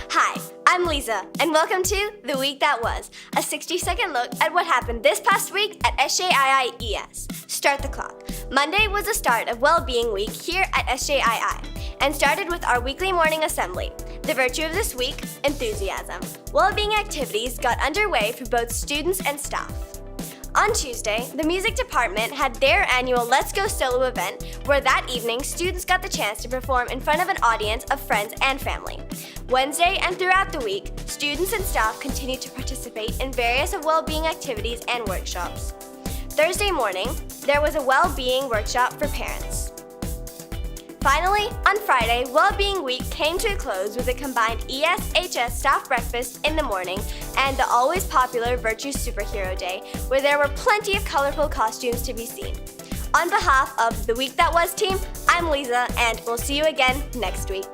Hi, I'm Leiza, and welcome to The Week That Was, a 60-second look at what happened this past week at SJII-ES. Start the clock. Monday was the start of Wellbeing Week here at SJII, and started with our weekly morning assembly. The virtue of this week, enthusiasm. Wellbeing activities got underway for both students and staff. On Tuesday, the music department had their annual Let's Go Solo event, where that evening students got the chance to perform in front of an audience of friends and family. Wednesday and throughout the week, students and staff continued to participate in various well-being activities and workshops. Thursday morning, there was a well-being workshop for parents. Finally, on Friday, Wellbeing Week came to a close with a combined ES-HS staff breakfast in the morning and the always popular Virtue Superhero Day, where there were plenty of colorful costumes to be seen. On behalf of the Week That Was team, I'm Leiza, and we'll see you again next week.